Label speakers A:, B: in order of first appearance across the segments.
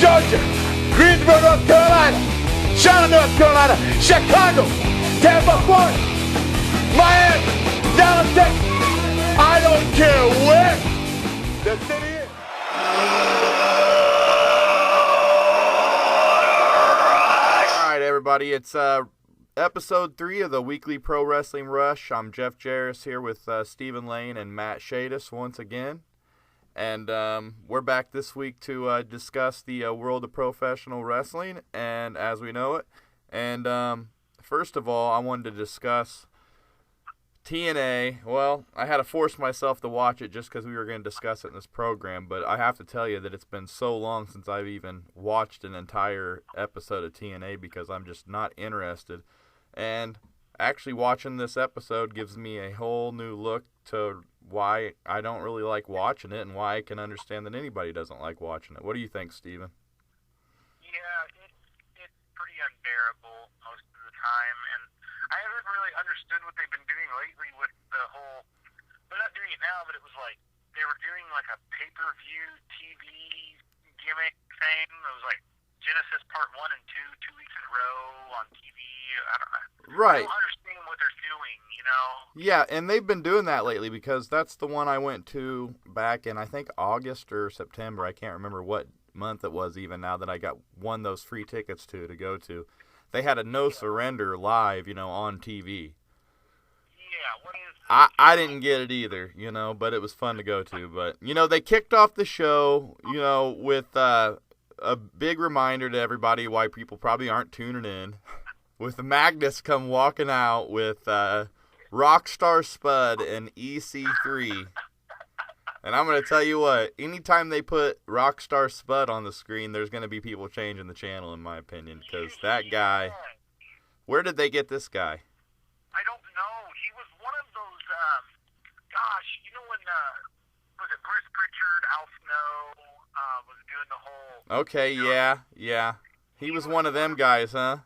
A: Georgia, Greensboro, North Carolina, Charlotte, North Carolina, Chicago, Tampa, Florida, Miami, Dallas, Texas. I don't care where the city is.
B: All right, everybody, it's episode 3 of the Weekly Pro Wrestling Rush. I'm Jeff Jaros here with Steven Lane and Matt Shadis once again. And we're back this week to discuss the world of professional wrestling and as we know it. And first of all, I wanted to discuss TNA. Well, I had to force myself to watch it just because we were going to discuss it in this program. But I have to tell you that it's been so long since I've even watched an entire episode of TNA because I'm just not interested. And actually watching this episode gives me a whole new look to why I don't really like watching it and why I can understand that anybody doesn't like watching it. What do you think, Steven?
C: Yeah, it's pretty unbearable most of the time, and I haven't really understood what they've been doing lately with the whole, they're not doing it now, but it was like, they were doing like a pay-per-view TV gimmick thing. It was like Genesis Part 1 and 2 weeks in a row on TV.
B: Right.
C: I don't understand what they're doing, you know?
B: Yeah, and they've been doing that lately because that's the one I went to back in, I think, August or September. I can't remember what month it was even now that I got won those free tickets to go to. They had a No Surrender live, on TV.
C: Yeah, what is
B: I didn't get it either, but it was fun to go to. But, they kicked off the show, with a big reminder to everybody why people probably aren't tuning in. With Magnus come walking out with Rockstar Spud and EC3. And I'm going to tell you what, anytime they put Rockstar Spud on the screen, there's going to be people changing the channel, in my opinion. Because that guy, where did they get this guy?
C: I don't know. He was one of those, when, was it Bruce Pritchard, Al Snow, was doing the whole...
B: Okay, yeah. He was one of them guys, huh?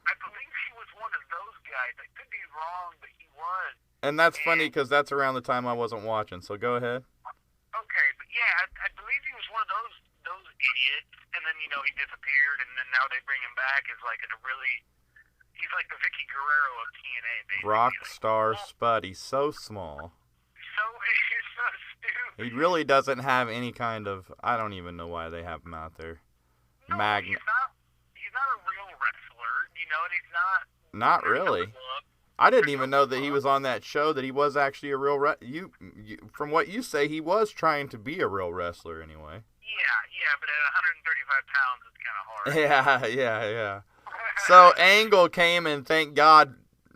C: I believe he was one of those guys. I could be wrong, but he was.
B: And that's funny because that's around the time I wasn't watching, so go ahead.
C: Okay, but yeah, I believe he was one of those idiots, and then, he disappeared, and then now they bring him back as like he's like the Vicky Guerrero of TNA, basically.
B: Rockstar Spud, he's so small.
C: He's so stupid.
B: He really doesn't have any kind of, I don't even know why they have him out there.
C: No, he's not a real wrestler, and he's not...
B: Not really. I didn't even know that he was on that show, that he was actually a real you from what you say, he was trying to be a real wrestler anyway.
C: Yeah, but at 135 pounds, it's kind of hard.
B: Yeah. So Angle came and thank God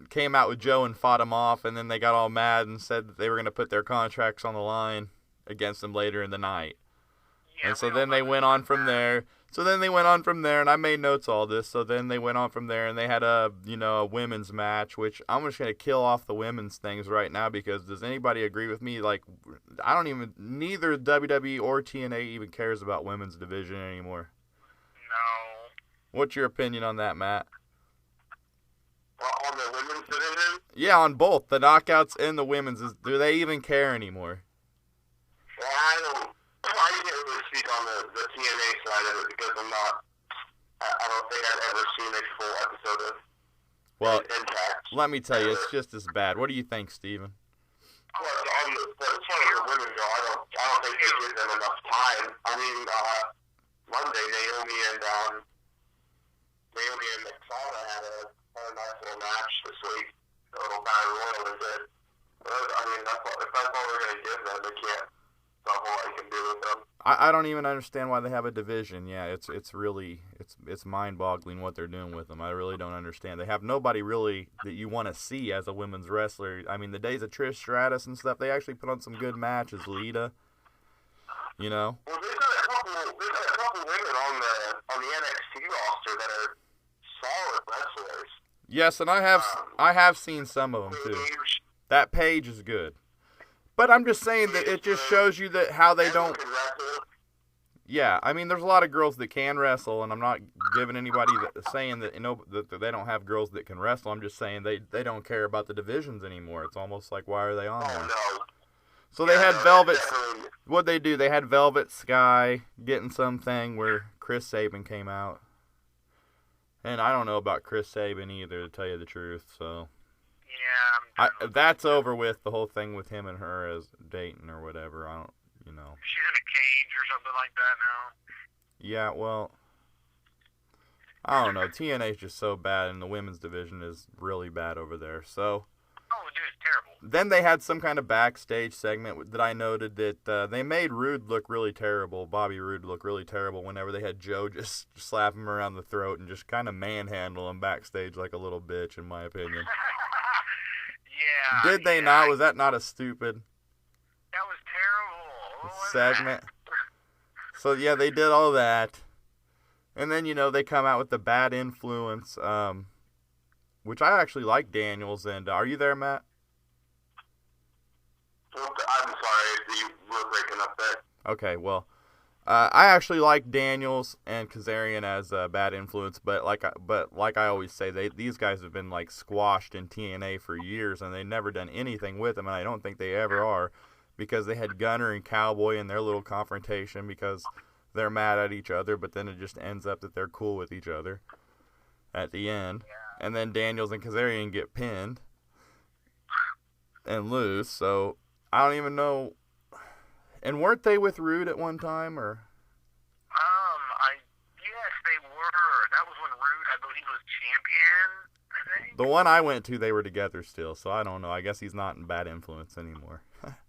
B: came out with Joe and fought him off, and then they got all mad and said that they were going to put their contracts on the line against him later in the night.
C: Yeah,
B: and so then they went on from there. And I made notes all this. So then they went on from there, and they had a women's match, which I'm just going to kill off the women's things right now because does anybody agree with me? Like, neither WWE or TNA even cares about women's division anymore.
C: No.
B: What's your opinion on that, Matt?
D: On the women's division?
B: Yeah, on both the knockouts and the women's. Do they even care anymore?
D: Well, I can't really speak on the TNA side of it because I don't think I've ever seen a full episode of Impact.
B: Let me tell you, it's just as bad. What do you think, Steven?
D: Well, as far as the women go, I don't think they give them enough time. I mean, Monday, Naomi and McFarlane had a nice little match this week. A little battle royal is it. I mean, if that's all they're going to give them, they can't. That's all I can do with them.
B: I don't even understand why they have a division. Yeah, it's really it's mind-boggling what they're doing with them. I really don't understand. They have nobody really that you want to see as a women's wrestler. I mean, the days of Trish Stratus and stuff, they actually put on some good matches. Lita,
D: Well, they've got a couple women on the NXT roster that are solid wrestlers.
B: Yes, and I have seen some of them too. That Paige is good. But I'm just saying that it just shows you that how they don't. Yeah, I mean, there's a lot of girls that can wrestle, and I'm not giving anybody saying that that they don't have girls that can wrestle. I'm just saying they don't care about the divisions anymore. It's almost like, why are they on there?
D: No.
B: So they had Velvet. What'd they do? They had Velvet Sky getting something where Chris Sabin came out. And I don't know about Chris Sabin either, to tell you the truth, so.
C: Yeah,
B: that's over with, the whole thing with him and her as dating or whatever. I don't, you know.
C: She's in a cage or something like that now.
B: Yeah, well, I don't know. TNA's just so bad, and the women's division is really bad over there, so.
C: Oh, dude, it's terrible.
B: Then they had some kind of backstage segment that I noted that they made Rude look really terrible, Bobby Roode look really terrible whenever they had Joe just slap him around the throat and just kind of manhandle him backstage like a little bitch, in my opinion.
C: Yeah.
B: Did they not? Was that not a stupid
C: That was terrible. What was
B: segment?
C: that?
B: So, yeah, they did all that. And then, you know, they come out with the Bad Influence, which I actually like Daniels. And are you there, Matt?
D: I'm sorry, you were breaking up there.
B: Okay, well, I actually like Daniels and Kazarian as a Bad Influence, but like I always say, these guys have been like squashed in TNA for years, and they've never done anything with them, and I don't think they ever are, because they had Gunner and Cowboy in their little confrontation because they're mad at each other, but then it just ends up that they're cool with each other at the end, and then Daniels and Kazarian get pinned and lose, so I don't even know. And weren't they with Rude at one time, or?
C: Yes, they were. That was when Rude, I believe, was champion, I think.
B: The one I went to, they were together still, so I don't know. I guess he's not in Bad Influence anymore.
C: Yeah. I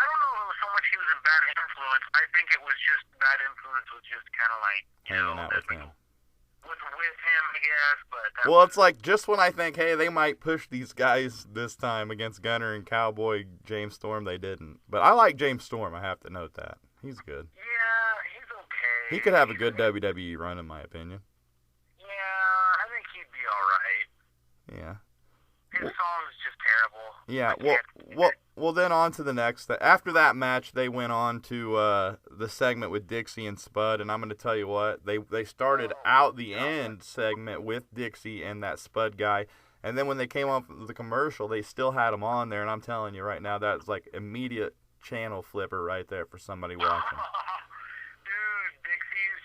C: don't know if it was so much he was in Bad Influence. I think it was just Bad Influence was just kind of like,
B: hanging out with him.
C: With him, I guess, but...
B: Well, it's like, just when I think, hey, they might push these guys this time against Gunner and Cowboy, James Storm, they didn't. But I like James Storm, I have to note that. He's good.
C: Yeah, he's okay.
B: He could have a good WWE run, in my opinion.
C: Yeah, I think he'd be alright.
B: Yeah.
C: His song's just terrible.
B: Yeah, well, then on to the next. After that match, they went on to the segment with Dixie and Spud, and I'm going to tell you what, they started out the end segment with Dixie and that Spud guy, and then when they came off the commercial, they still had him on there, and I'm telling you right now, that's like immediate channel flipper right there for somebody watching.
C: Dude, Dixie's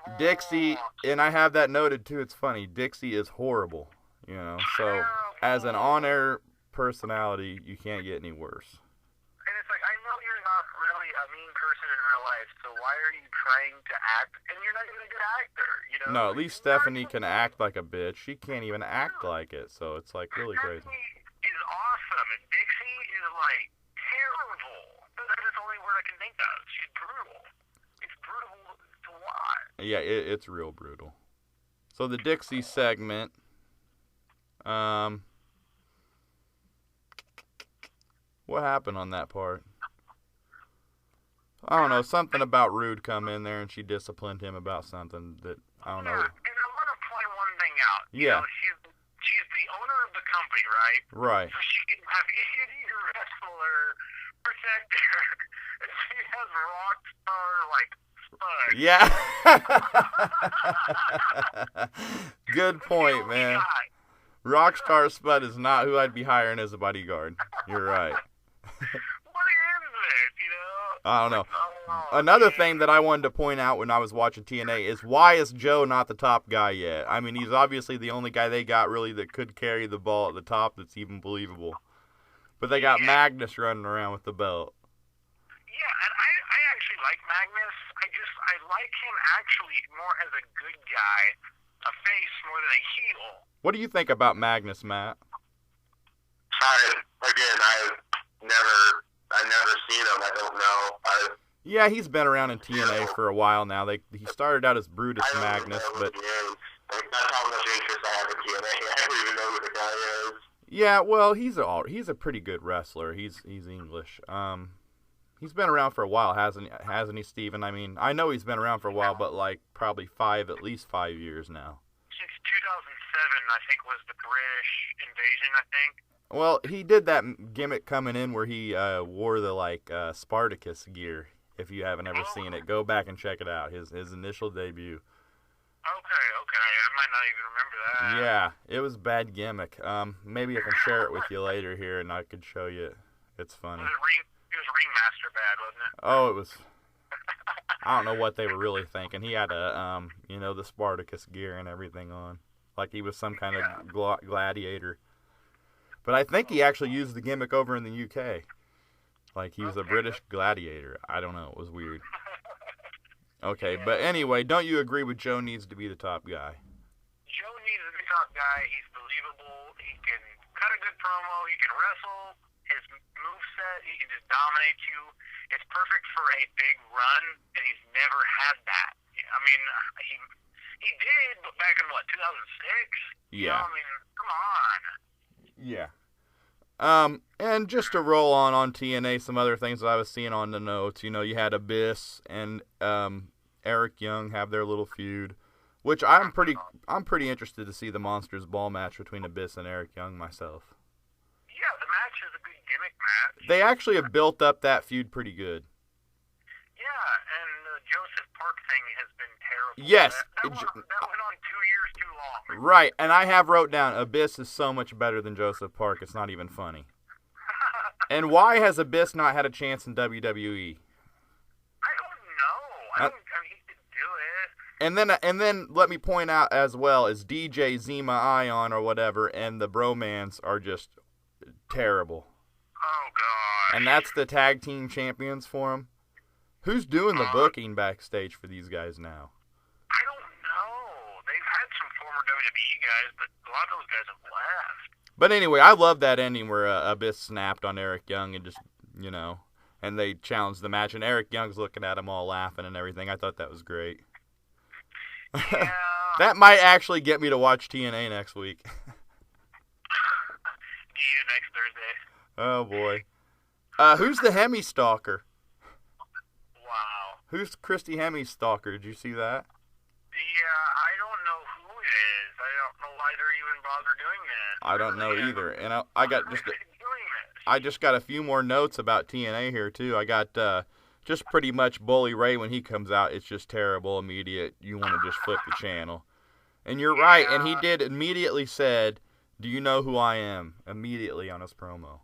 C: terrible.
B: Dixie, and I have that noted too, it's funny, Dixie is horrible, you know, so as an on-air personality, you can't get any worse.
C: And it's like, I know you're not really a mean person in real life, so why are you trying to act? And you're not even a good actor, you know?
B: No, at least Stephanie can act like a bitch. She can't even act like it, so it's like really crazy.
C: Stephanie is awesome, and Dixie is like terrible. That's the only word I can think of. She's brutal. It's brutal to watch.
B: Yeah, it's real brutal. So the Dixie segment, what happened on that part? I don't know, something about Rude come in there and she disciplined him about something that, I don't know.
C: Yeah, and I want to point one thing out.
B: Yeah.
C: You know, she's the owner of the company, right?
B: Right.
C: So she can have any wrestler protect her. And she has rock star, like, Spud.
B: Yeah. Good point, man. Rockstar Spud is not who I'd be hiring as a bodyguard. You're right.
C: What is this, you know?
B: I don't know. Another thing that I wanted to point out when I was watching TNA is, why is Joe not the top guy yet? I mean, he's obviously the only guy they got really that could carry the ball at the top that's even believable. But they got Magnus running around with the belt.
C: Yeah, and I actually like Magnus. I like him actually more as a good guy, a face more than a heel.
B: What do you think about Magnus, Matt?
D: I've never seen him. I don't know.
B: Yeah, he's been around in TNA for a while now. He started out as Brutus Magnus, but
D: that's how much interest I have in TNA. I don't even know who the guy is.
B: Yeah, well, he's a pretty good wrestler. He's English. He's been around for a while, hasn't he, Steven? I mean, I know he's been around for a while, but like probably at least 5 years now.
C: Since 2007, I think, was the British invasion, I think.
B: Well, he did that gimmick coming in where he wore the like Spartacus gear. If you haven't ever seen it, go back and check it out. His initial debut.
C: Okay. I might not even remember that.
B: Yeah, it was a bad gimmick. Maybe I can share it with you later here, and I could show you. It's funny.
C: It was Ringmaster bad, wasn't it?
B: Oh, it was. I don't know what they were really thinking. He had a, the Spartacus gear and everything on, like he was some kind of gladiator. But I think he actually used the gimmick over in the UK, like he was a British gladiator. I don't know. It was weird. Okay, but anyway, don't you agree with Joe needs to be the top guy?
C: Joe needs to be the top guy. He's believable. He can cut a good promo. He can wrestle. His moveset, he can just dominate you. It's perfect for a big run, and he's never had that. I mean, he did, but back in, 2006?
B: Yeah.
C: I mean, come on.
B: Yeah. And just to roll on TNA, some other things that I was seeing on the notes, you had Abyss and Eric Young have their little feud, which I'm pretty interested to see the Monsters Ball match between Abyss and Eric Young myself.
C: Yeah, the match is a good gimmick match.
B: They actually have built up that feud pretty good.
C: Yeah, and the Joseph Park thing has been terrible.
B: Yes.
C: That went on 2 years too long.
B: Right, and I have wrote down Abyss is so much better than Joseph Park, it's not even funny. And why has Abyss not had a chance in WWE?
C: I don't know. I mean, he could do it.
B: And then let me point out as well is DJ Zima Ion or whatever, and the Bromance are just terrible.
C: Oh god.
B: And that's the tag team champions for them. Who's doing the booking backstage for these guys now?
C: I don't know. They've had some former WWE guys, but a lot of those guys have left.
B: But anyway, I love that ending where Abyss snapped on Eric Young and just, and they challenged the match. And Eric Young's looking at him all laughing and everything. I thought that was great.
C: Yeah.
B: That might actually get me to watch TNA next week.
C: See you next Thursday.
B: Oh, boy. Who's the Hemi Stalker?
C: Wow.
B: Who's Christy Hemi's stalker? Did you see that?
C: Yeah, I don't know who it is. I don't know why they're even bother doing this.
B: I don't know either. And I got I just got a few more notes about TNA here too. I got just pretty much Bully Ray when he comes out. It's just terrible, immediate. You want to just flip the channel. And you're right. And he did immediately said, "Do you know who I am?" immediately on his promo.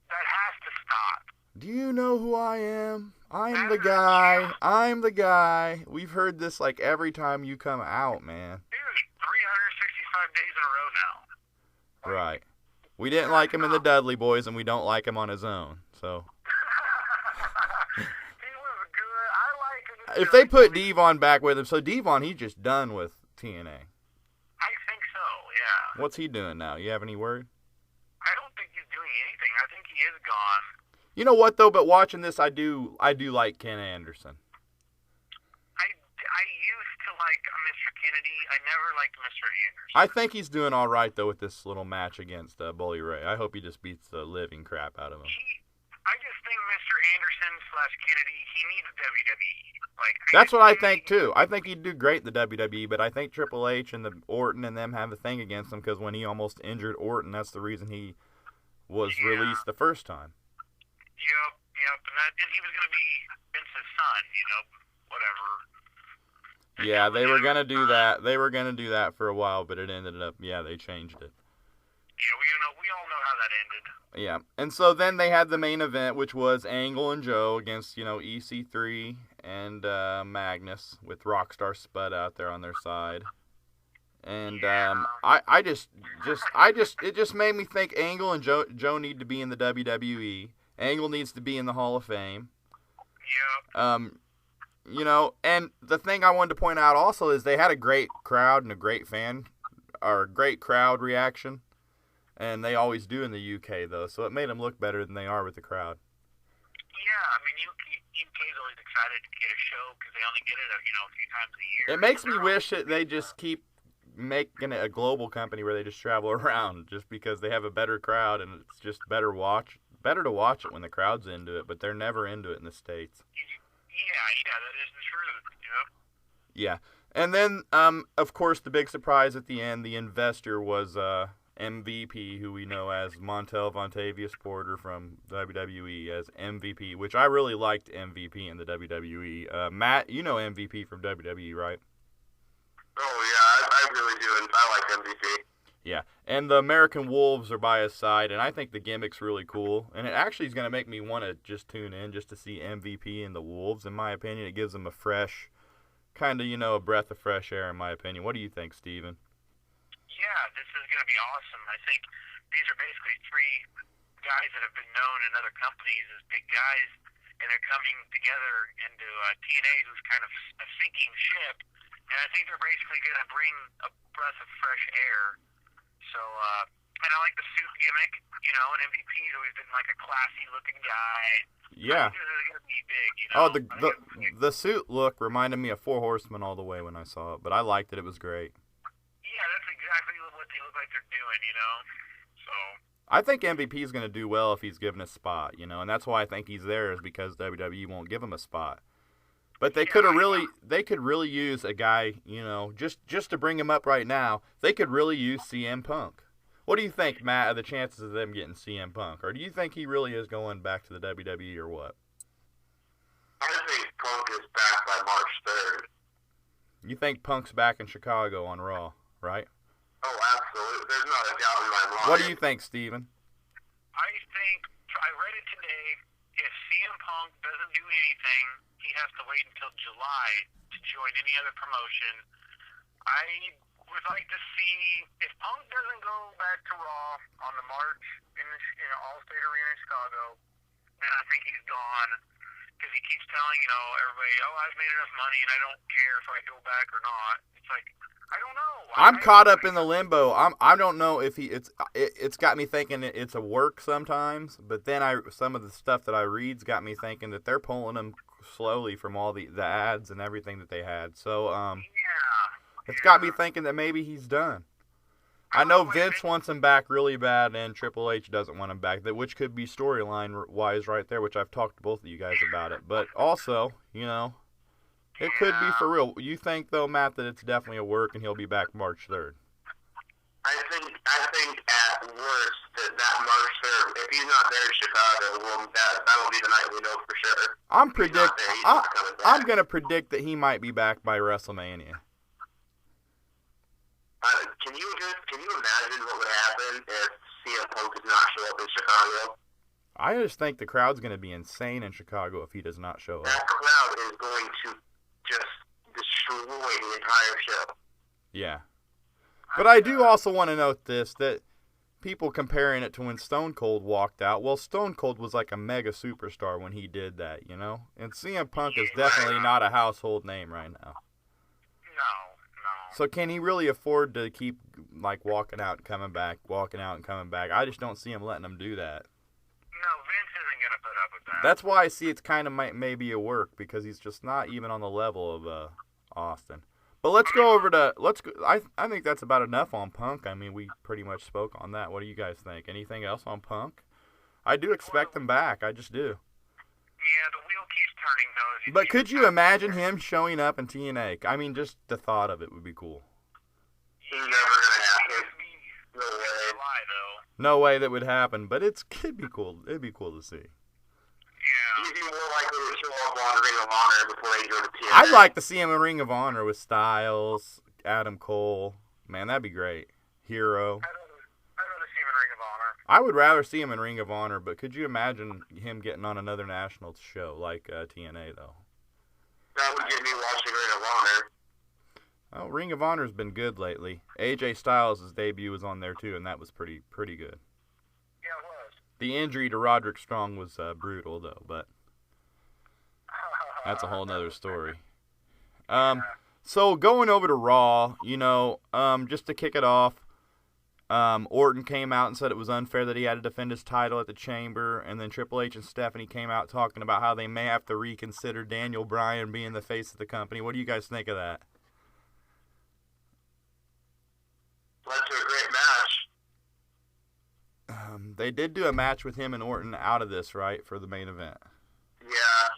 C: That has to stop.
B: Do you know who I am? I'm the guy. I'm the guy. We've heard this like every time you come out, man.
C: Dude, 365 days in a row now.
B: Right. We didn't like him in the Dudley Boys, and we don't like him on his own. So
C: He was good. I like him.
B: if they put Devon back with him, so Devon, he's just done with TNA.
C: I think so, yeah.
B: What's he doing now? You have any word?
C: I don't think he's doing anything. I think he is gone.
B: You know what though? But watching this, I do like Ken Anderson.
C: I used to like Mr. Kennedy. I never liked Mr. Anderson.
B: I think he's doing all right though with this little match against Bully Ray. I hope he just beats the living crap out of him.
C: I just think Mr. Anderson/Kennedy, he needs WWE.
B: That's what I think too. I think he'd do great in the WWE, but I think Triple H and the Orton and them have the thing against him because when he almost injured Orton, that's the reason he was released the first time.
C: Yep, and he was going to be Vince's son, whatever.
B: Yeah, they were going to do that. They were going to do that for a while, but it ended up, they changed it.
C: Yeah, we all know how that ended.
B: Yeah, and so then they had the main event, which was Angle and Joe against, EC3 and Magnus with Rockstar Spud out there on their side. And it just made me think Angle and Joe need to be in the WWE. Angle needs to be in the Hall of Fame.
C: Yeah.
B: And the thing I wanted to point out also is they had a great crowd and a great crowd reaction. And they always do in the UK, though, so it made them look better than they are with the crowd.
C: Yeah, I mean, UK's always excited to get a show because they only get it, a few times a year.
B: It makes me wish that they just keep making it a global company where they just travel around just because they have a better crowd and it's just better to watch it when the crowd's into it, but they're never into it in the States.
C: Yeah, that is the truth,
B: Yeah, and then, of course, the big surprise at the end, the investor was MVP, who we know as Montel Vontavious Porter from WWE as MVP, which I really liked MVP in the WWE. Matt, you know MVP from WWE, right?
D: Oh, yeah, I really do, and I like MVP.
B: Yeah, and the American Wolves are by his side, and I think the gimmick's really cool. And it actually is going to make me want to just tune in just to see MVP and the Wolves. In my opinion, it gives them a fresh, kind of, a breath of fresh air, in my opinion. What do you think, Steven?
C: Yeah, this is going to be awesome. I think these are basically three guys that have been known in other companies as big guys, and they're coming together into TNA, who's kind of a sinking ship. And I think they're basically going to bring a breath of fresh air. So, and I like the suit gimmick, and MVP's always been like a classy-looking guy.
B: Yeah.
C: I think this is going to be big,
B: Oh, the suit look reminded me of Four Horsemen all the way when I saw it, but I liked it. It was great.
C: Yeah, that's exactly what they look like they're doing, So.
B: I think MVP is going to do well if he's given a spot, and that's why I think he's there is because WWE won't give him a spot. But they could really use a guy, just to bring him up right now. They could really use CM Punk. What do you think, Matt, of the chances of them getting CM Punk? Or do you think he really is going back to the WWE or what?
D: I think Punk is back by March 3rd.
B: You think Punk's back in Chicago on Raw, right?
D: Oh, absolutely. There's not a doubt in my mind.
B: What do you think, Steven?
C: I read it today. If CM Punk doesn't do anything, he has to wait until July to join any other promotion. I would like to see, if Punk doesn't go back to Raw on the March in All-State Arena in Chicago, then I think he's gone. Because he keeps telling, everybody, I've made enough money and I don't care if I go back or not. It's like, I don't know.
B: I'm caught up in the limbo. I don't know if it's got me thinking it's a work sometimes, but then some of the stuff that I read's got me thinking that they're pulling him slowly from all the ads and everything that they had. So it's got me thinking that maybe he's done. I know Vince wants him back really bad, and Triple H doesn't want him back, which could be storyline-wise right there, which I've talked to both of you guys about it. But also, it could be for real. You think, though, Matt, that it's definitely a work, and he'll be back March 3rd?
D: I think at worst that March 3rd, if he's not there in Chicago, that'll be the night we know for sure.
B: I'm going to predict that he might be back by WrestleMania.
D: Can you imagine what would happen if CM Punk does not show up in Chicago?
B: I just think the crowd's going to be insane in Chicago if he does not show up.
D: That crowd is going to just destroy the entire show.
B: Yeah. But I do also want to note that people comparing it to when Stone Cold walked out. Well, Stone Cold was like a mega superstar when he did that, And CM Punk is definitely not a household name right now.
C: No.
B: So can he really afford to keep walking out and coming back, I just don't see him letting him do that.
C: No, Vince isn't going to put up with that.
B: That's why I see it's kind of maybe a work, because he's just not even on the level of Austin. But let's go. I think that's about enough on Punk. I mean, we pretty much spoke on that. What do you guys think? Anything else on Punk? I do expect him back. I just do.
C: Yeah, the wheel keeps turning, though.
B: But could you imagine him showing up in TNA? I mean, just the thought of it would be cool.
D: Never going to happen. No way.
B: No way that would happen, but it'd be cool. It'd be cool to see.
C: Yeah.
D: He'd be more likely to show up on Ring of Honor before he goes to TNA.
B: I'd like to see him in Ring of Honor with Styles, Adam Cole. Man, that'd be great. Hero.
C: I'd rather see him in Ring of Honor.
B: I would rather see him in Ring of Honor, but could you imagine him getting on another national show like TNA, though?
D: That would get me watching Ring of Honor.
B: Oh, Ring of Honor's been good lately. AJ Styles' debut was on there, too, and that was pretty good.
C: Yeah, it was.
B: The injury to Roderick Strong was brutal, though, but that's a whole nother story. So going over to Raw, just to kick it off, Orton came out and said it was unfair that he had to defend his title at the Chamber, and then Triple H and Stephanie came out talking about how they may have to reconsider Daniel Bryan being the face of the company. What do you guys think of that?
D: Led to a great match.
B: They did do a match with him and Orton out of this, right, for the main event?
D: Yeah,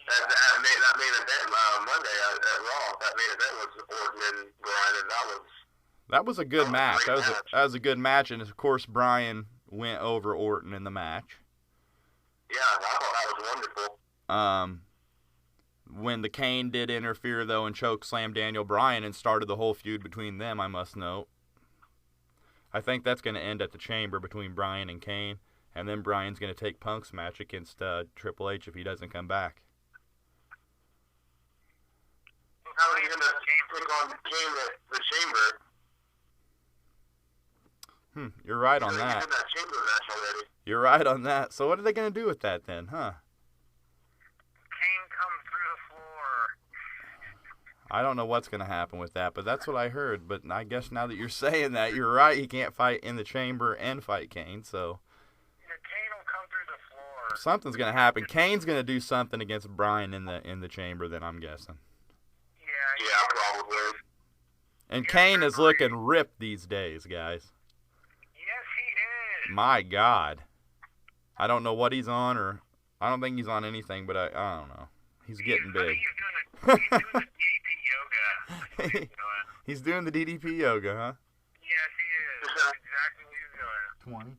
D: that main event Monday at Raw, that main event was Orton and Bryan, and
B: that was a good match. That was a good match, and of course Bryan went over Orton in the match.
D: Yeah, I thought that was wonderful.
B: When the Kane did interfere, though, and chokeslam Daniel Bryan and started the whole feud between them, I must note. I think that's going to end at the Chamber between Bryan and Kane, and then Bryan's going to take Punk's match against Triple H if he doesn't come back.
D: How are you going to take on Kane at the Chamber?
B: You're right on that.
D: That Chamber match already.
B: You're right on that. So what are they going to do with that then, huh?
C: Kane comes through the floor.
B: I don't know what's going to happen with that, but that's what I heard. But I guess now that you're saying that, you're right. He can't fight in the Chamber and fight Kane, so
C: Kane will come through the floor.
B: something's going to happen. Kane's going to do something against Bryan in the Chamber, then I'm guessing.
D: Yeah, probably.
B: And Kane is looking ripped these days, guys.
C: Yes, he is.
B: My God. I don't know what he's on, or I don't think he's on anything, but I don't know. He's getting big.
C: He's doing the DDP yoga. That's what he's doing.
B: He's doing the DDP yoga, huh?
C: Yes, he is. That's exactly what he's doing.
B: 20.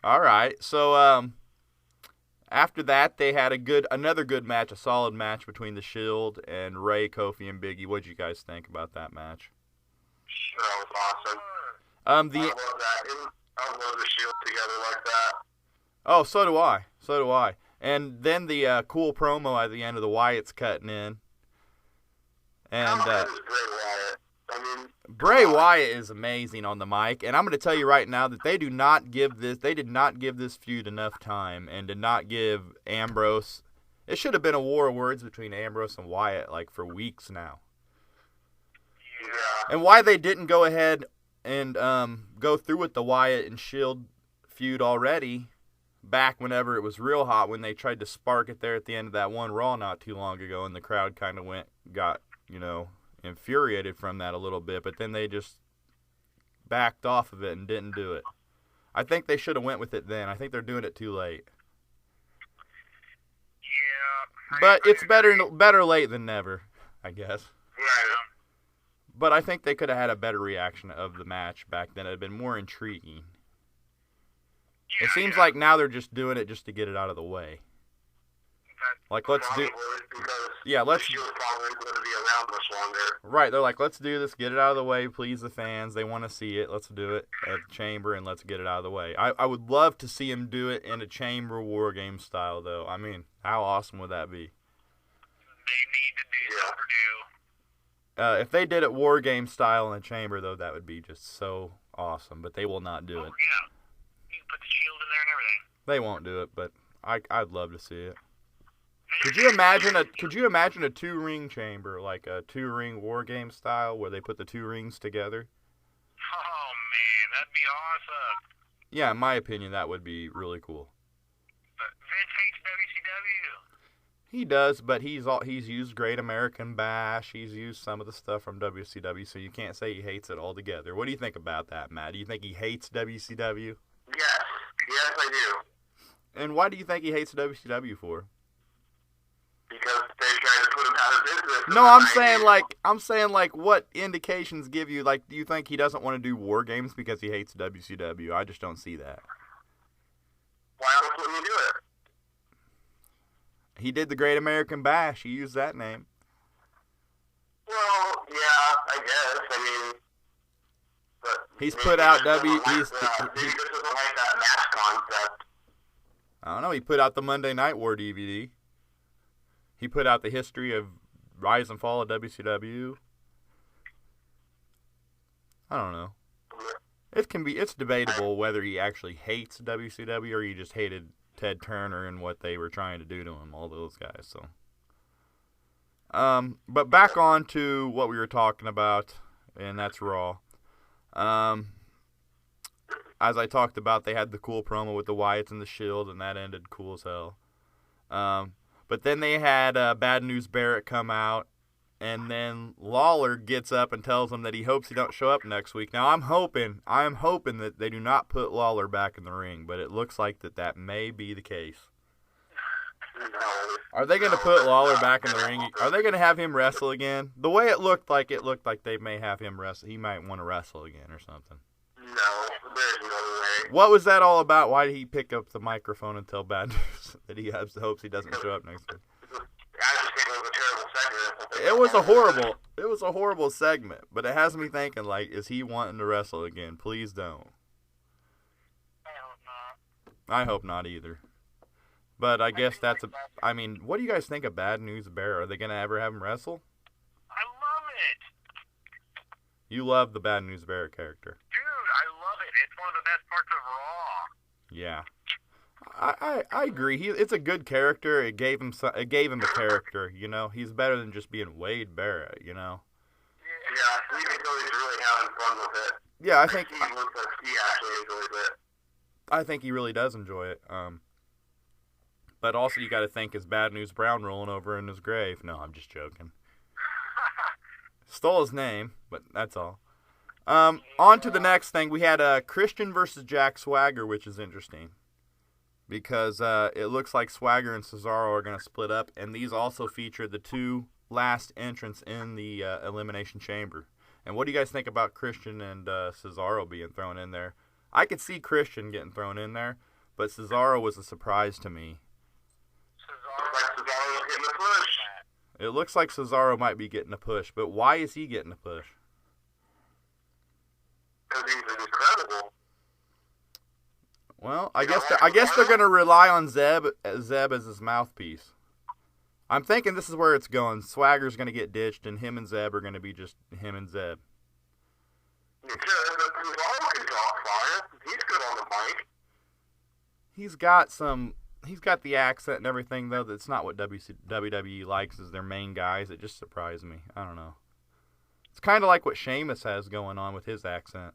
B: All right. So after that, they had another good match, a solid match between the Shield and Ray, Kofi, and Big E. What'd you guys think about that match?
D: That was awesome. I love that. I love the Shield together like that.
B: Oh, so do I. And then the cool promo at the end of the Wyatt's cutting in. And
D: Bray Wyatt. I mean,
B: Bray Wyatt is amazing on the mic, and I'm going to tell you right now that they did not give this feud enough time, and did not give Ambrose. It should have been a war of words between Ambrose and Wyatt like for weeks now.
D: Yeah.
B: And why they didn't go ahead and go through with the Wyatt and Shield feud already, back whenever it was real hot, when they tried to spark it there at the end of that one Raw not too long ago, and the crowd kind of got infuriated from that a little bit, but then they just backed off of it and didn't do it. I think they should have went with it then. I think they're doing it too late.
C: Yeah.
B: But it's better late than never, I guess.
D: Right.
B: But I think they could have had a better reaction of the match back then. It would have been more intriguing. It seems like now they're just doing it just to get it out of the way. Like, let's do... Yeah, let's...
D: Shield's probably going to be around much longer.
B: Right, they're like, let's do this, get it out of the way, please the fans. They want to see it. Let's do it at the Chamber, and let's get it out of the way. I would love to see him do it in a Chamber War Game style, though. I mean, how awesome would that be?
C: They need to do overdue.
B: If they did it War Game style in the Chamber, though, that would be just so awesome. But they will not do it.
C: Yeah. You can put the Shield in there and everything.
B: They won't do it, but I'd love to see it. Could you imagine a 2-ring chamber, like a 2-ring War Game style, where they put the 2 rings together?
C: Oh man, that'd be awesome.
B: Yeah, in my opinion, that would be really cool.
C: But Vince hates WCW.
B: He does, but he's used Great American Bash. He's used some of the stuff from WCW, so you can't say he hates it altogether. What do you think about that, Matt? Do you think he hates WCW?
D: Yes, I do.
B: And why do you think he hates WCW for?
D: Because they're trying to put him out of business.
B: No, I'm saying like what indications give you, like, do you think he doesn't want to do War Games because he hates WCW? I just don't see that.
D: Why else wouldn't he do it?
B: He did the Great American Bash. He used that name.
D: Well, yeah, I guess. I mean, but
B: He's put out
D: maybe he just doesn't like that match concept.
B: I don't know. He put out the Monday Night War DVD. He put out the history of rise and fall of WCW. I don't know. It's debatable whether he actually hates WCW or he just hated Ted Turner and what they were trying to do to him, all those guys. So, but back on to what we were talking about, and that's Raw. As I talked about, they had the cool promo with the Wyatts and the Shield, and that ended cool as hell. But then they had Bad News Barrett come out, and then Lawler gets up and tells him that he hopes he don't show up next week. Now, I'm hoping that they do not put Lawler back in the ring, but it looks like that may be the case. Are they going to put Lawler back in the ring? Are they going to have him wrestle again? The way it looked like they may have him wrestle. He might want to wrestle again or something.
D: No, there's no way.
B: What was that all about? Why did he pick up the microphone and tell Bad News that he hopes he doesn't show up next week?
D: I just think it was a terrible segment.
B: It was a horrible segment, but it has me thinking, like, is he wanting to wrestle again? Please don't.
C: I hope not.
B: I hope not either. But I guess I mean, what do you guys think of Bad News Bear? Are they going to ever have him wrestle?
C: I love it.
B: You love the Bad News Bear character.
C: Dude, I love it. It's one of the best parts of Raw.
B: Yeah. I agree. It's a good character. It gave him a character, you know. He's better than just being Wade Barrett, you know.
D: Yeah, you can tell he's really having fun with it.
B: Yeah, I think
D: he looks like he actually enjoys it.
B: I think he really does enjoy it. But also you got to think, is Bad News Brown rolling over in his grave? No, I'm just joking. Stole his name, but that's all. On to the next thing. We had Christian versus Jack Swagger, which is interesting. Because it looks like Swagger and Cesaro are going to split up. And these also feature the two last entrants in the Elimination Chamber. And what do you guys think about Christian and Cesaro being thrown in there? I could see Christian getting thrown in there, but Cesaro was a surprise to me. It looks like Cesaro might be getting a push, but why is he getting a push?
D: Because he's incredible.
B: Well, I guess they're going to rely on Zeb as his mouthpiece. I'm thinking this is where it's going. Swagger's going to get ditched, and him and Zeb are going to be just him and Zeb.
D: Yeah, Cesaro can talk fire. He's good on the mic.
B: He's got the accent and everything, though. That's not what WWE likes as their main guys. It just surprised me. I don't know. It's kind of like what Sheamus has going on with his accent.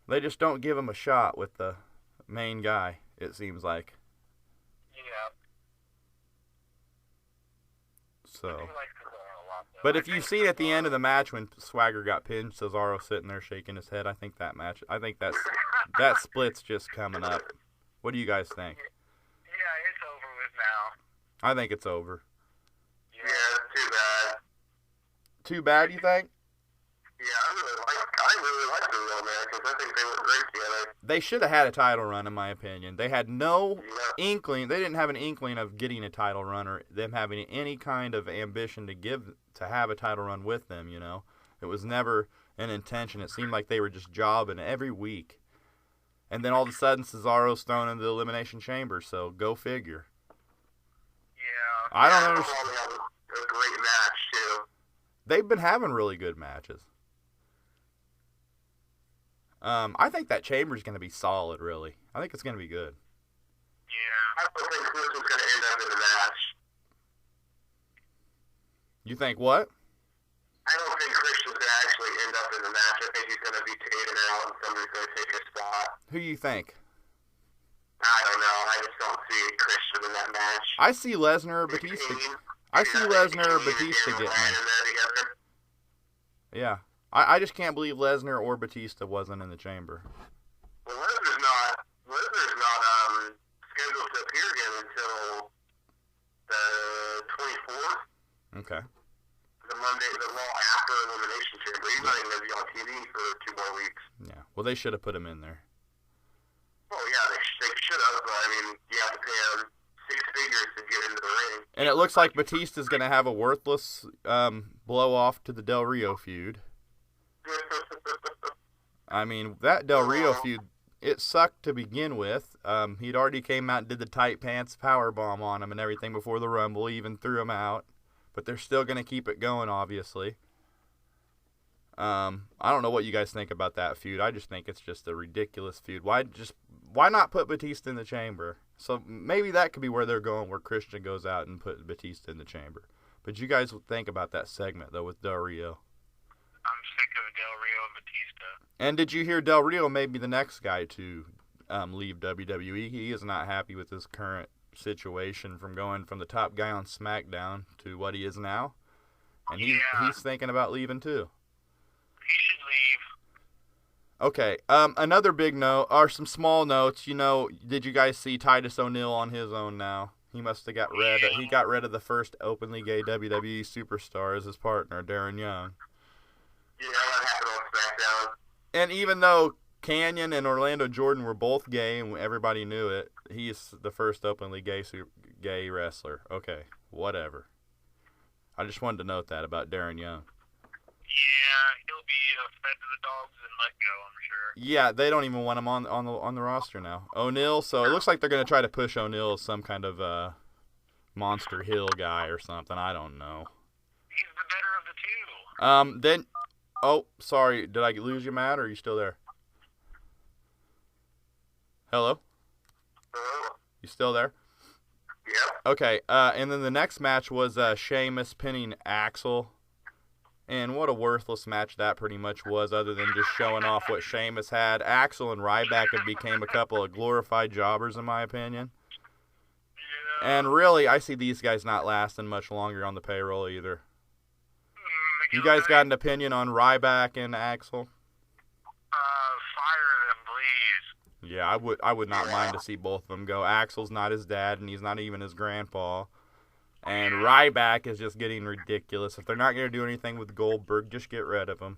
B: They just don't give him a shot with the main guy, it seems like.
C: Yeah.
B: So. But if you've seen at the end of the match when Swagger got pinned, Cesaro sitting there shaking his head, I think that split's just coming up. What do you guys think?
C: Yeah, it's over with now.
B: I think it's over.
D: Yeah, it's too bad.
B: Too bad, you think?
D: Yeah, I really like the Real Americans. I think they look great together.
B: They should have had a title run, in my opinion. They had no inkling. They didn't have an inkling of getting a title run or them having any kind of ambition to have a title run with them, you know. It was never an intention. It seemed like they were just jobbing every week. And then all of a sudden, Cesaro's thrown into the Elimination Chamber, so go figure.
C: Yeah.
B: I don't understand.
D: A great match, too.
B: They've been having really good matches. I think that Chamber's going to be solid, really. I think it's going to be good.
C: Yeah.
D: I don't think Christian's going to end up in the match.
B: You think what?
D: I don't think Christian's going to actually end up in the match. I think he's going to be taken out and somebody's going to take his spot.
B: Who you think?
D: I don't know. I just don't see Christian in that match.
B: I see Lesnar or Batista. I see Lesnar or Batista getting there. Yeah. I just can't believe Lesnar or Batista wasn't in the chamber.
D: Well, Lesnar's not scheduled to appear again until the 24th.
B: Okay.
D: The Monday, the Raw after Elimination Chamber. He's not even going to be on TV for 2 more weeks.
B: Yeah. Well, they should have put him in there.
D: Oh, yeah, they should have, but, I mean, you have to pay him 6 figures to get into the ring.
B: And it looks like Batista's going to have a worthless blow-off to the Del Rio feud. I mean, that Del Rio feud, it sucked to begin with. He'd already came out and did the tight pants powerbomb on him and everything before the Rumble, even threw him out. But they're still going to keep it going, obviously. I don't know what you guys think about that feud. I just think it's just a ridiculous feud. Why not put Batista in the chamber? So maybe that could be where they're going, where Christian goes out and put Batista in the chamber. But you guys think about that segment, though, with Del Rio.
C: I'm sick of Del Rio and Batista.
B: And did you hear Del Rio may be the next guy to leave WWE? He is not happy with his current situation from going from the top guy on SmackDown to what he is now. And he's thinking about leaving, too.
C: He should leave.
B: Okay, another big note, or some small notes, you know, did you guys see Titus O'Neil on his own now? He must have got rid of the first openly gay WWE superstar as his partner, Darren Young.
D: Yeah, that happened on SmackDown.
B: And even though Kanyon and Orlando Jordan were both gay and everybody knew it, he's the first openly gay wrestler. Okay, whatever. I just wanted to note that about Darren Young.
C: Yeah, he'll be fed to the dogs and let go, I'm sure.
B: Yeah, they don't even want him on the roster now. O'Neal, so it looks like they're going to try to push O'Neal as some kind of Monster Hill guy or something. I don't know.
C: He's the better of the two.
B: Then, oh, sorry, did I lose you, Matt, or are you still there? Hello?
D: Hello?
B: You still there?
D: Yeah.
B: Okay, and then the next match was Sheamus pinning Axel. And what a worthless match that pretty much was, other than just showing off what Sheamus had. Axel and Ryback have became a couple of glorified jobbers, in my opinion.
C: Yeah.
B: And really, I see these guys not lasting much longer on the payroll either. You guys got an opinion on Ryback and Axel?
C: Fire them, please.
B: Yeah, I would not mind to see both of them go. Axel's not his dad, and he's not even his grandpa. And Ryback is just getting ridiculous. If they're not going to do anything with Goldberg, just get rid of him.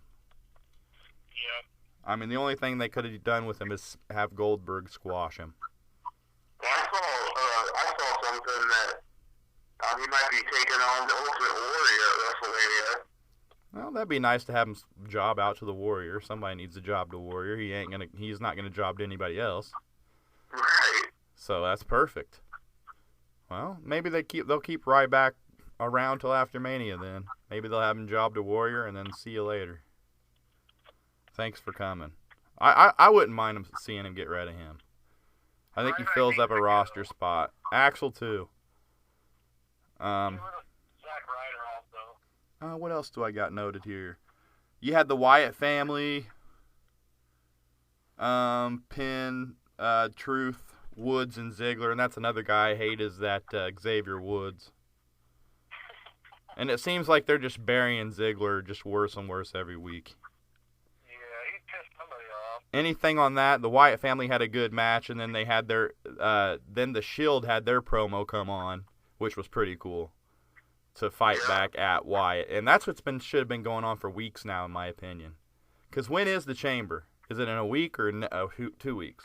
C: Yep.
B: I mean, the only thing they could have done with him is have Goldberg squash him.
D: I saw something that he might be taking on the Ultimate Warrior at WrestleMania.
B: Well, that'd be nice to have him job out to the Warrior. Somebody needs a job to Warrior. He's not gonna job to anybody else.
D: Right.
B: So that's perfect. Well, maybe they'll keep Ryback around till after Mania then. Maybe they'll have him job to Warrior and then see you later. Thanks for coming. I wouldn't mind seeing him get rid of him. I think he fills up a roster spot. Axel too.
C: Zack Ryder also.
B: What else do I got noted here? You had the Wyatt family. Pin, Truth, Woods, and Ziggler, and that's another guy I hate is that Xavier Woods. And it seems like they're just burying Ziggler just worse and worse every week.
C: Yeah, he pissed somebody off.
B: Anything on that? The Wyatt family had a good match, and then they had then the Shield had their promo come on, which was pretty cool, to fight back at Wyatt. And that's should have been going on for weeks now, in my opinion. Because when is the Chamber? Is it in a week or 2 weeks?
D: It's 2 weeks.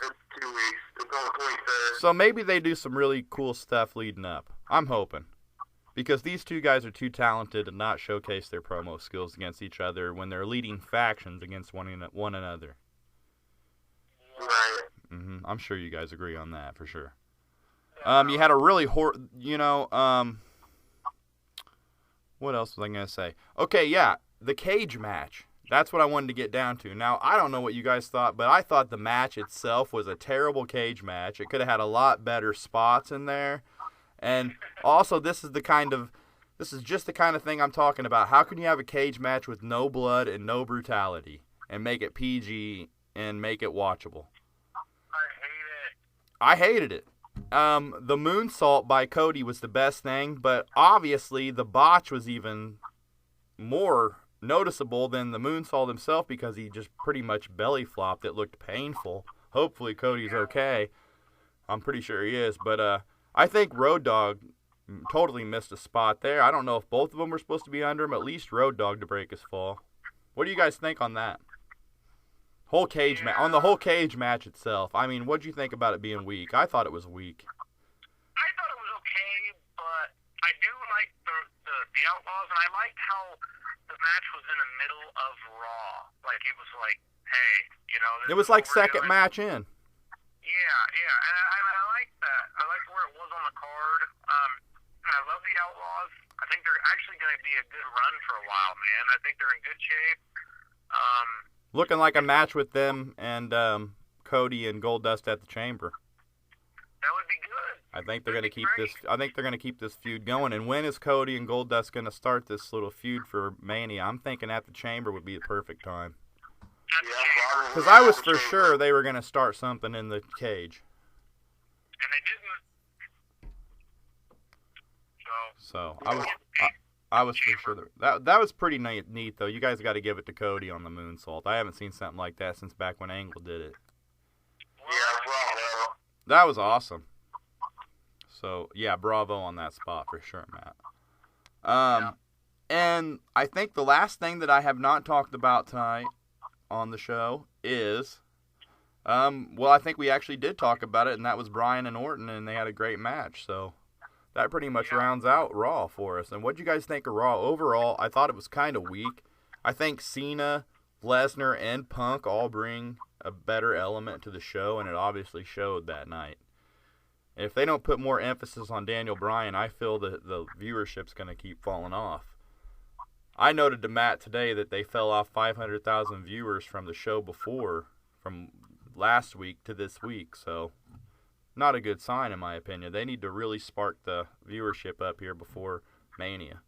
D: It's on the 23rd.
B: So maybe they do some really cool stuff leading up. I'm hoping. Because these two guys are too talented to not showcase their promo skills against each other when they're leading factions against one another.
D: Right.
B: I'm sure you guys agree on that for sure. You had a really what else was I going to say? Okay, yeah, the cage match. That's what I wanted to get down to. Now, I don't know what you guys thought, but I thought the match itself was a terrible cage match. It could have had a lot better spots in there. And also, this is just the kind of thing I'm talking about. How can you have a cage match with no blood and no brutality and make it PG and make it watchable? I hated it. The moonsault by Cody was the best thing, but obviously the botch was even more noticeable than the moonsault himself because he just pretty much belly flopped. It looked painful. Hopefully Cody's okay. I'm pretty sure he is, but I think Road Dogg totally missed a spot there. I don't know if both of them were supposed to be under him, at least Road Dogg to break his fall. What do you guys think on that? On the whole cage match itself. I mean, what did you think about it being weak? I thought it was weak.
C: I thought it was okay, but I do like the Outlaws, and I liked how the match was in the middle of Raw. Like, it was like, hey,
B: It was like second match in.
C: Yeah, and I like that. I like where it was on the card. And I love the Outlaws. I think they're actually going to be a good run for a while, man. I think they're in good shape.
B: Looking like a match with them and Cody and Goldust at the Chamber.
C: That would be good.
B: I think they're going to keep this. I think they're going to keep this feud going. And when is Cody and Goldust going to start this little feud for Mania? I'm thinking at the Chamber would be the perfect time. Because I was for sure they were going to start something in the cage.
C: And they didn't.
B: So I was for sure that was pretty neat though. You guys got to give it to Cody on the moonsault. I haven't seen something like that since back when Angle did it.
D: Yeah, bravo.
B: That was awesome. So yeah, bravo on that spot for sure, Matt. And I think the last thing that I have not talked about tonight on the show is, I think we actually did talk about it, and that was Bryan and Orton, and they had a great match. So that pretty much rounds out Raw for us. And what do you guys think of Raw? Overall, I thought it was kind of weak. I think Cena, Lesnar, and Punk all bring a better element to the show, and it obviously showed that night. If they don't put more emphasis on Daniel Bryan, I feel that the viewership's going to keep falling off. I noted to Matt today that they fell off 500,000 viewers from the show before, from last week to this week, so not a good sign in my opinion. They need to really spark the viewership up here before Mania.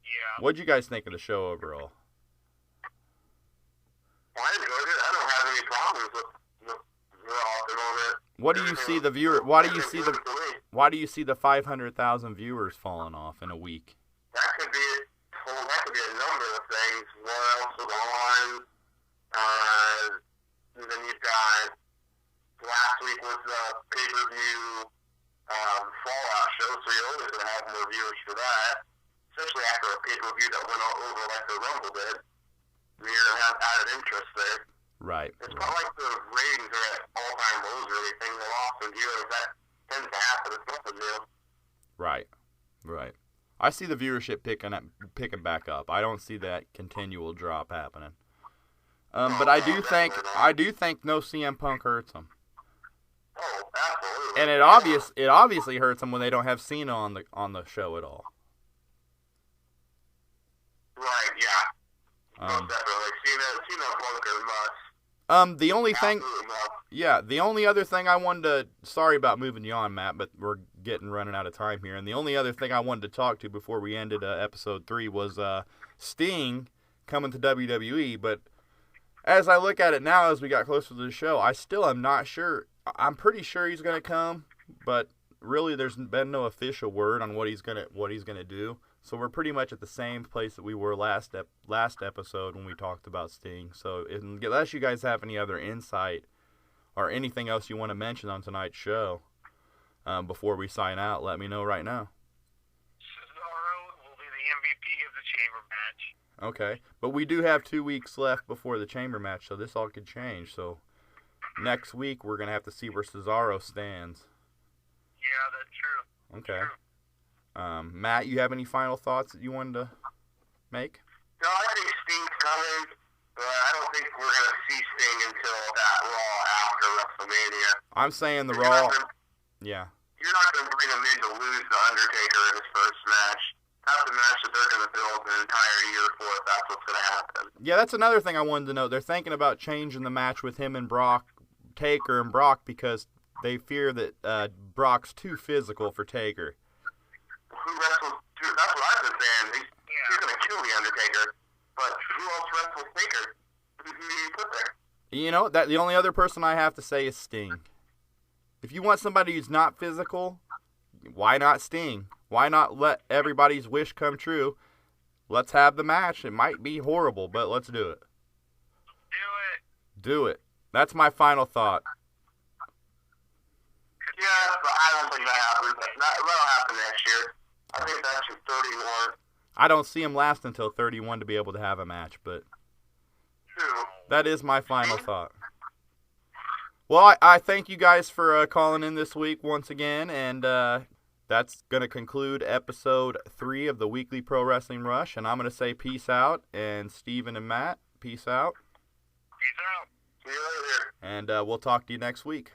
C: Yeah.
B: What'd you guys think of the show overall?
D: I enjoyed it. I don't have any problems with Raw at the moment.
B: What do you see the viewer? Why do you see the 500,000 viewers falling off in a week?
D: That could be a number of things. What else was on? And then you've got last week was the pay-per-view Fallout show, so you're always going to have more viewers for that. Especially after a pay-per-view that went all over like the Rumble did. You're going to have added interest there.
B: Right.
D: It's not like the ratings are at all-time lows or anything. The loss in viewers, that tends to happen. It's nothing new.
B: Right. I see the viewership picking back up. I don't see that continual drop happening. But I do think no CM Punk hurts them.
D: Oh, absolutely.
B: And it obviously hurts them when they don't have Cena on the show at all.
D: Right, yeah. Most definitely. Cena and Punk are must.
B: The only other thing I wanted to, sorry about moving you on, Matt, but we're running out of time here. And the only other thing I wanted to talk to before we ended episode 3 was Sting coming to WWE. But as I look at it now, as we got closer to the show, I still am not sure. I'm pretty sure he's going to come, but really there's been no official word on what he's gonna do. So we're pretty much at the same place that we were last episode when we talked about Sting. So unless you guys have any other insight or anything else you want to mention on tonight's show before we sign out, let me know right now.
C: Cesaro will be the MVP of the Chamber match.
B: Okay, but we do have 2 weeks left before the Chamber match, so this all could change. So next week we're going to have to see where Cesaro stands.
C: Yeah, that's true.
B: Okay. Matt, you have any final thoughts that you wanted to make?
D: No, I think Sting's coming, but I don't think we're going to see Sting until that Raw after WrestleMania.
B: I'm saying the Raw. Yeah.
D: You're not going to bring him in to lose The Undertaker in his first match. That's the match that they're going to build an entire year for if that's what's going to happen.
B: Yeah, that's another thing I wanted to know. They're thinking about changing the match with him and Brock, Taker and Brock, because they fear that Brock's too physical for Taker.
D: Who wrestles? That's what I've been saying. He's going to kill The Undertaker. But who else wrestles Taker? Who do you put there?
B: You know, the only other person I have to say is Sting. If you want somebody who's not physical, why not Sting? Why not let everybody's wish come true? Let's have the match. It might be horrible, but let's do it. Do it. That's my final thought.
D: Yeah, but I don't think that happens. That'll happen next year. I think that's in 31.
B: I don't see him last until 31 to be able to have a match, but that is my final thought. Well, I thank you guys for calling in this week once again, and that's going to conclude episode 3 of the Weekly Pro Wrestling Rush, and I'm going to say peace out, and Steven and Matt, peace out.
C: Peace out.
D: See you later.
B: And we'll talk to you next week.